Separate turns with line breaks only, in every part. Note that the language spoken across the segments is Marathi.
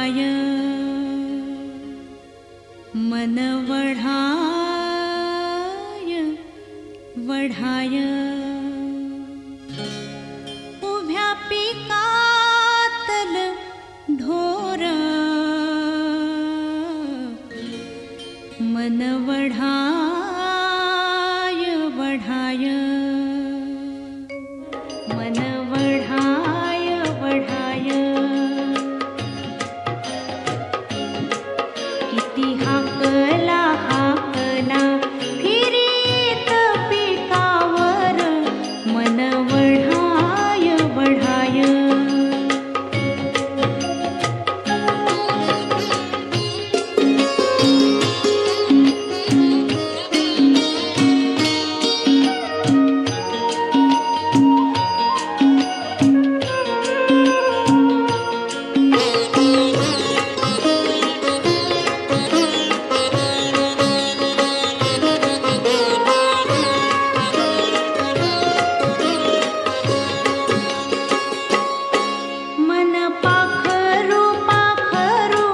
वढाय मन वढाय वढाय उभ्या पिकातल ढोर मन वढाय वढाय मन वढाय वढाय किती हाकला हाकला फिरीत पिकावर मन वढाय वढाय मन पाखरू पाखरू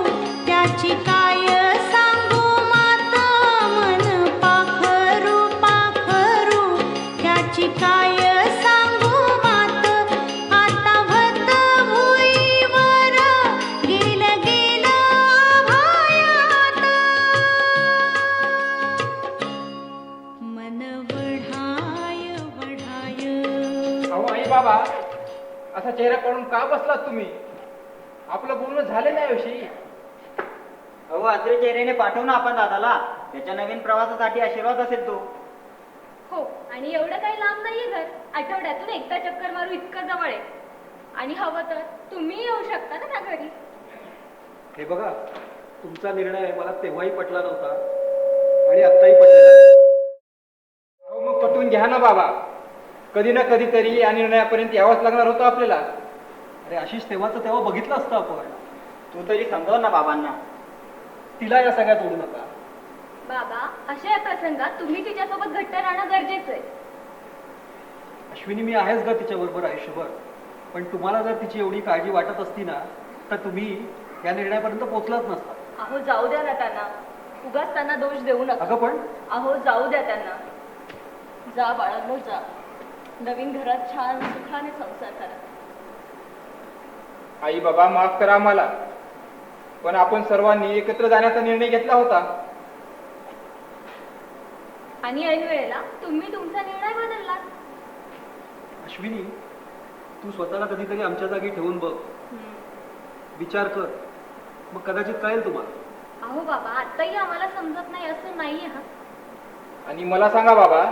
त्याची काय सांगू मात मन पाखरू पाखरू त्याची काय सांगू मात आता भत भुईवर गेलं गेलं भायात मन वढाय वढाय
अहो आई बाबा, असा चेहरा काढून का बसलात तुम्ही? आपलं बोलणं झालं नाही विषयी.
अहो आजरे चेहऱ्याने पाठव ना आपण दादाला, त्याच्या नवीन प्रवासासाठी आशीर्वाद असेल तो.
हो, आणि एवढं काही लांब नाहीये घर. आठवड्यातून एकदा चक्कर मारू इतकं जवळ आहे. आणि हवं तर तुम्ही येऊ शकता ना त्या घरी.
हे बघा, तुमचा निर्णय मला तेव्हाही पटला नव्हता आणि आत्ताही पटलेला नाही.
अहो मग पटवून घ्या ना बाबा. कधी ना कधीतरी या निर्णयापर्यंत यावंच लागणार होतं आपल्याला.
अरे आशिष, तेव्हाचं तेव्हा बघितलं असतं आपण.
तू तरी समजाव ना बाबांना.
तिला या सगळ्यात ओढू नका.
बाबा, अशा प्रसंगात तुम्ही तिच्यासोबत घट्ट राहणं गरजेचं आहे.
अश्विनी, मी आहेच ग तिच्याबरोबर आयुष्यभर. पण तुम्हाला जर तिची एवढी काळजी वाटत असती ना, तर तुम्ही या निर्णयापर्यंत पोहोचलाच नसता.
अहो जाऊ द्या ना त्यांना, उगाच त्यांना दोष देऊ नका.
अगं पण
अहो जाऊ द्या त्यांना. जा बाळांनो जा, नवीन घरात छान सुखाने संसार करा.
आई बाबा माफ करा आम्हाला, पण आपण सर्वांनी एकत्र जाण्याचा निर्णय घेतला होता.
आणि ऐन वेळेला तुम्ही तुमचा निर्णय बदलला.
अश्विनी, तू स्वतःला कधीतरी आमच्या जागी ठेवून बघ, विचार कर, मग कदाचित कळेल तुम्हाला.
अहो बाबा, आताही आम्हाला समजत नाही असं नाहीये हा.
आणि मला सांगा बाबा,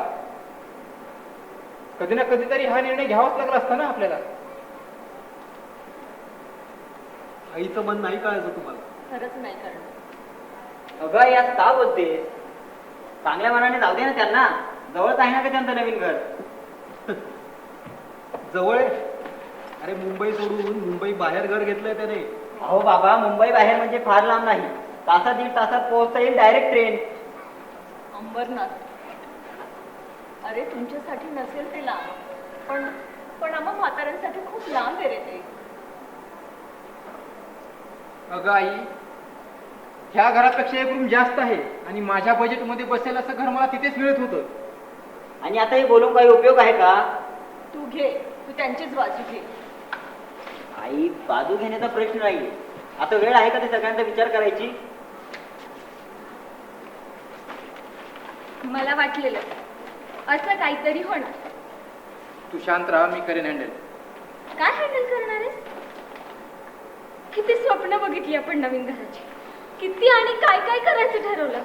कधी ना कधीतरी हा निर्णय घ्यावाच लागला असता ना आपल्याला.
आईचं मन नाही कळायचं तुम्हाला.
खरंच नाही करणार.
अगं यात का बोलते? चांगल्या मनाने जाऊ दे ना त्यांना. जवळच आहे ना का त्यांचं नवीन घर?
जवळ आहे? अरे मुंबई सोडून मुंबई बाहेर घर घेतलंय त्याने.
अहो बाबा, मुंबई बाहेर म्हणजे फार लांब नाही. तासात दीड तासात पोहोचता येईल डायरेक्ट ट्रेन.
अंबरनाथ. अरे तुमच्यासाठी नसेल ते लांब, पण आम्हा म्हाताऱ्यांसाठी खूप लांब आहे रे ते.
अगं आई, ह्या घरापेक्षा एक रूम जास्त आहे आणि माझ्या बजेटमध्ये बसेल असं घर मला तिथेच मिळत होतं.
आणि आता हे बोलून काही उपयोग आहे का?
तू घे, तू त्यांचीच बाजू घे.
आई, बाजू घेण्याचा प्रश्न नाही. आता वेळ आहे का ते सगळ्यांचा विचार करायची?
मला वाटलेलं असं काहीतरी होणार.
तू शांत राहा, मी करेन हँडल.
काय हँडल करणार आहेस? किती स्वप्न बघितली आपण नवीन घराची, किती आणि काय काय करायचं ठरवलं,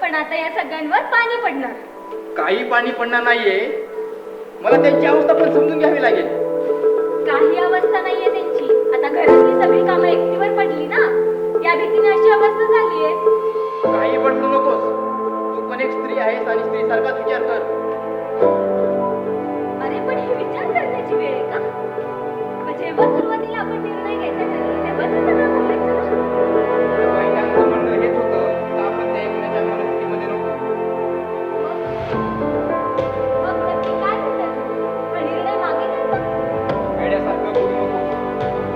पण आता या सगळ्यांवर पाणी पडणार.
काही पाणी पडणार नाहीये. मला त्यांची अवस्था पण समजून घ्यावी लागेल.
काही अवस्था नाहीये त्यांची. आता घरातली सगळी कामं एकटीवर पडली ना, या भीतीने अशी अवस्था झालीये.
काही पडू नकोस. तू पण एक स्त्री आहेस आणि स्त्री सारखाच विचार कर.
अरे पण हे विचार करण्याची वेळ आहे का? मग जेव्हा सुरुवातीला आपण निर्णय घ्यायचा ठरवला तेव्हा ते सगळं बोलायचं ना.
पहिल्यांदा म्हणणं हेच होतं तर आपण त्या ऐकण्याच्या मनस्थितीमध्ये नको.
मग नक्की काय म्हणतात? हा निर्णय मागे घ्यायचा?
वेड्यासारखं बोलू नको.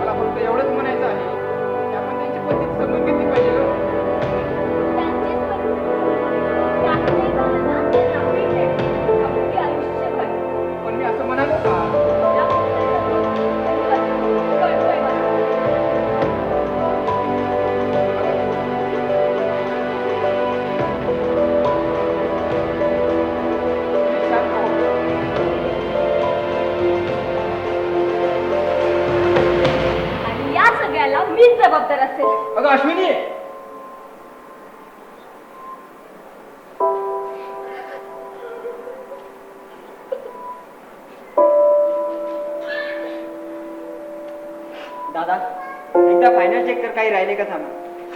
मला फक्त एवढंच म्हणायचं आहे की आपण त्या
तीच जबाबदार असेल.
अगं अश्विनी,
दादा एकदा फायनल चेक कर, काही राहिले का थांबा.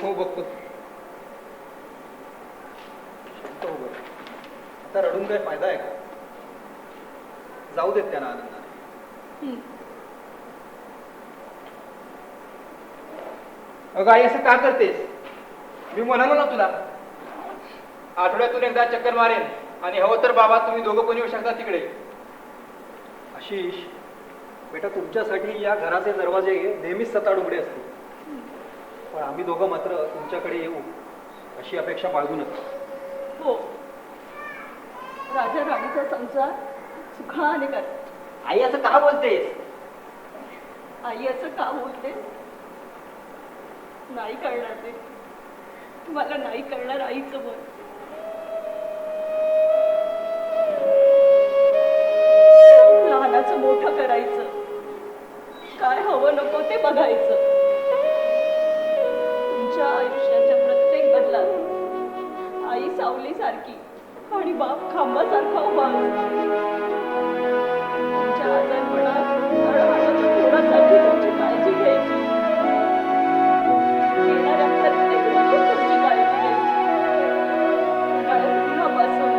हो बघतो.
शांत हो बरं. आता रडून काय फायदा आहे का? जाऊ देत त्यांना आनंदाने.
अगं आई असं का करतेस? मी म्हणालो ना तुला, आठवड्यातून एकदा चक्कर मारेन आणि हवं तर बाबा तुम्ही दोघं पण येऊ शकता तिकडे.
आशिष, बेटा तुमच्यासाठी या घराचे दरवाजे नेहमीच सताड उघडे असतील, पण आम्ही दोघं मात्र तुमच्याकडे येऊ अशी अपेक्षा बाळगू नका.
हो, राजा राणीचा संसार सुखाने कर.
आई असं का बोलतेस?
आई असं का बोलते? नाही करणार ते. मला नाही करणार आईचं मन. लहानाचं मोठं करायचं, काय हवं नको ते बघायचं. तुमच्या आयुष्याच्या प्रत्येक बदलात आई सावलीसारखी आणि बाप खांबासारखा उभा असतो. तुमच्या आजारपणात अडवण्याच्या कोणासाठी तुमची काळजी घ्यायची, येणाऱ्या प्रत्येक वेळेस तुमची काळजी घ्यायची. उन्हाळ्यात उन्हापासून,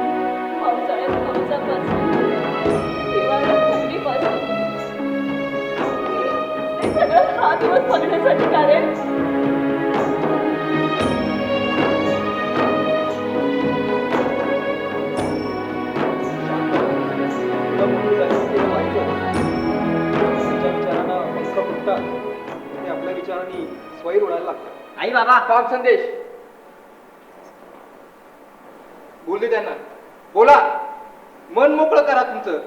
पावसाळ्यात पावसापासून, हिवाळ्यात थंडीपासून, हे सगळं हा दिवस बघण्यासाठी कारण
तुला मोठी झाली तिला माहिती होतं. तिच्या विचारांना पंख फुटतात, ते आपल्या विचारांनी स्वैर उडायला लागतात.
आई बाबा
काम संदेश बोलले त्यांना, बोला, मन मोकळं करा तुमचं,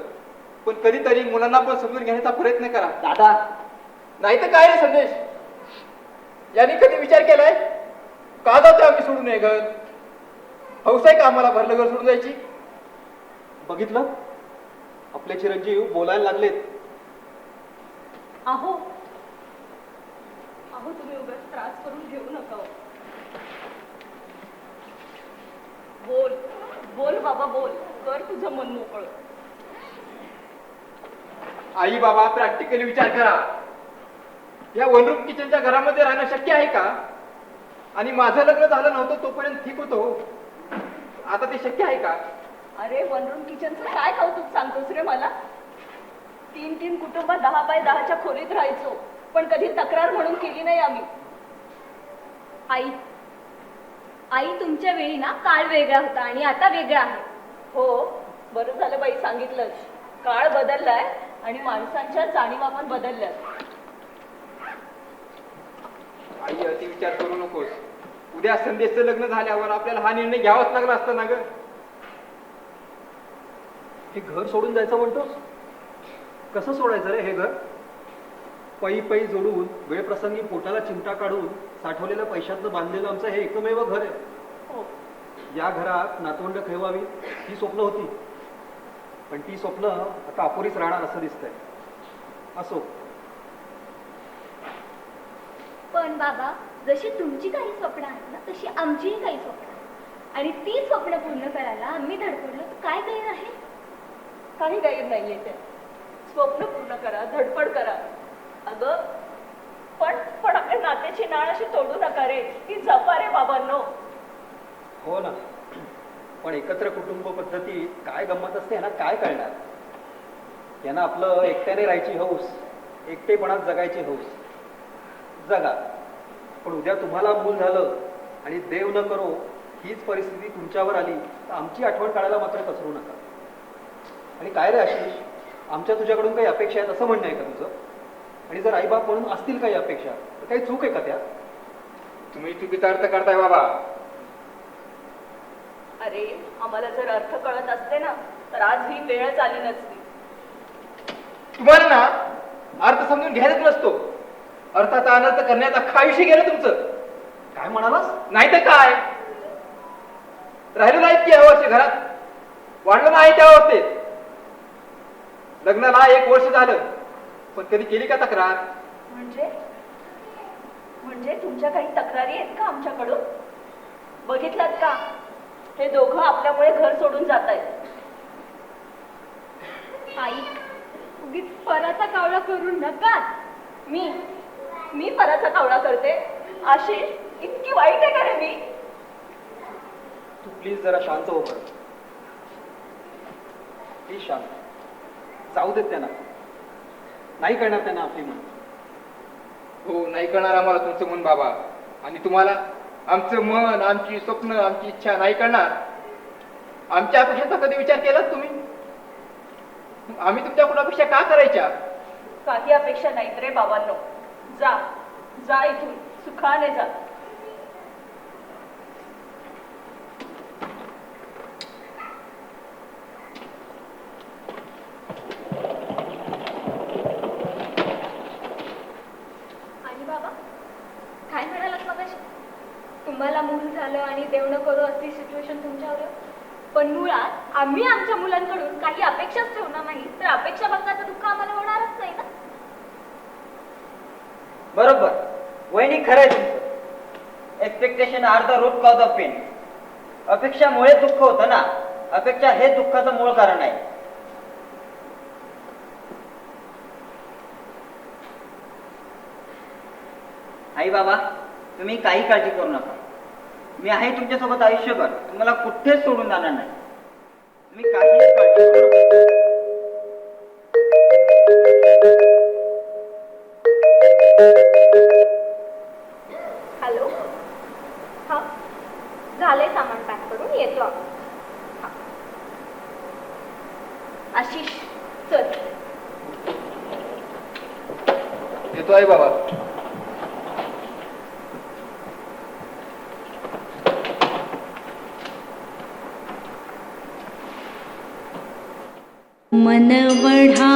पण कधीतरी मुलांना पण समजून घेण्याचा प्रयत्न करा.
दादा
नाही तर काय रे संदेश, यांनी कधी विचार केलाय का जातो आम्ही सोडून हे घर? हौस आहे का आम्हाला भरलं घर सोडून जायची?
बघितलं, आपले चिरंजीव बोलायला लागलेत.
अहो अहो तुम्ही उगाच त्रास करून घेऊ नका हो. बोल बोल बाबा बोल, कर तुझं मन मोकळं.
आई बाबा प्रॅक्टिकली विचार करा, या वनरूम किचनच्या घरामध्ये राहणं शक्य आहे का? आणि माझं लग्न झालं नव्हतं तोपर्यंत ठीक होतो, आता ते शक्य आहे का?
अरे वनरूम किचनचं काय कौतुक सांगतोस रे मला? 3-3 कुटुंब 10 बाय 10च्या खोलीत राहायचो, पण कधी तक्रार म्हणून केली नाही आम्ही.
आई आई तुमच्या वेळी ना काळ वेगळा होता आणि आता वेगळा आहे.
हो, बरं झालं बाई सांगितलंच. काळ बदललाय आणि माणसांच्या जाणीवा पण बदलल्या.
आई अति विचार करू नकोस, उद्या संदेशचं लग्न झाल्यावर आपल्याला हा निर्णय घ्यावाच लागला असता ना ग.
हे घर सोडून जायचं म्हणतोस? कसं सोडायचं रे हे घर? पै पै जोडून वेळप्रसंगी पोटाला चिमटा काढून साठवलेल्या पैशातनं बांधलेलं आमचं हे एकमेव घर आहे.
हो,
या घरात नातवंड खेळवावी ही स्वप्न होती, पण ती स्वप्न आता अपुरीच राहणार असं दिसतंय. असो,
पण बाबा जशी तुमची काही स्वप्न आहेत ना तशी आमचीही काही स्वप्न आहेत आणि ती स्वप्न पूर्ण करायला आम्ही धडपडलो तर काय गैर आहे?
काही गैर नाहीये ते. स्वप्न पूर्ण करा, धडपड करा. अगं पण आपल्या नात्याची नाळ अशी तोडू नका रे, ती जपा रे बाबांनो.
हो ना, पण एकत्र कुटुंब पद्धतीत काय गंमत असते यांना काय कळणार? यांना आपलं एकट्याने राहायची हौस, एकटेपणात जगायची हौस. जगा, पण उद्या तुम्हाला मूल झालं आणि देव न करो हीच परिस्थिती तुमच्यावर आली तर आमची आठवण काढायला मात्र कसरू नका. आणि काय रे आशिष, आमच्या तुझ्याकडून काही अपेक्षा आहेत असं म्हणणं आहे का तुझं? आणि जर आईबाप म्हणून असतील काही अपेक्षा तर काही चूक आहे का त्यात?
तुम्ही चुकीचा अर्थ करताय बाबा.
अरे आम्हाला जर अर्थ कळत असते ना तर आज ही वेळच आली नसती.
तुम्हाला ना अर्थ समजून घ्यायलाच नसतो, अर्थाचा अनर्थ करण्याचा खा विषय गेलं तुमचं.
काय म्हणालास?
नाही तर काय, राहिलो नाहीत की या वर्षी घरात, वाढलं नाही त्या अवस्थेत. लग्नाला 1 वर्ष झालं, पण कधी केली का तक्रार?
म्हणजे म्हणजे तुमच्या काही तक्रारी आहेत का आमच्याकडून? बघितलात का, हे दोघं आपल्यामुळे घर सोडून जात आहेत.
आई उगीच पराचा कावळा करू नका.
मी पराचा कावळा करते? आशिष, इतकी वाईट आहे का रे मी?
तू प्लीज जरा शांत हो बरं. प्लीज शांत. जाऊ देत त्यांना. नाही करणार त्यांना आपली मन.
हो, नाही कळणार आम्हाला तुमचं मन बाबा. आणि तुम्हाला आमचं मन, आमची स्वप्न, आमची इच्छा नाही कळणार. आमच्या अपेक्षेचा कधी विचार केलाच तुम्ही? आम्ही तुमच्याकडून अपेक्षा का करायच्या?
काही अपेक्षा नाहीत रे बाबांनो. जा जा इथून, सुखाने जा.
आणि बाबा काय म्हणालात मगाशी? तुम्हाला मूल झालं आणि देव न करू असली सिच्युएशन तुमच्यावर येऊ. पण मुळात आम्ही आमच्या मुलांकडून काही अपेक्षाच ठेवणार नाही, तर अपेक्षा भंगाचं दुःख आम्हाला होणारच नाही ना.
बरोबर, वहिनी खरं आहे तुमचं. Expectation are the root cause of pain. अपेक्षामुळे दुःख होतं ना. अपेक्षा हे दुःखाचं मूळ कारण आहे. आई बाबा, तुम्ही काही काळजी करू नका. मी आहे तुमच्यासोबत आयुष्यभर. तुम्हाला कुठेच सोडून जाणार नाही. तुम्ही काहीच काळजी करू नका.
हॅलो, हा झालंय सामान पॅक करून येतो आपण. हा. आशिष चल.
येतो आहे बाबा.
मन वढा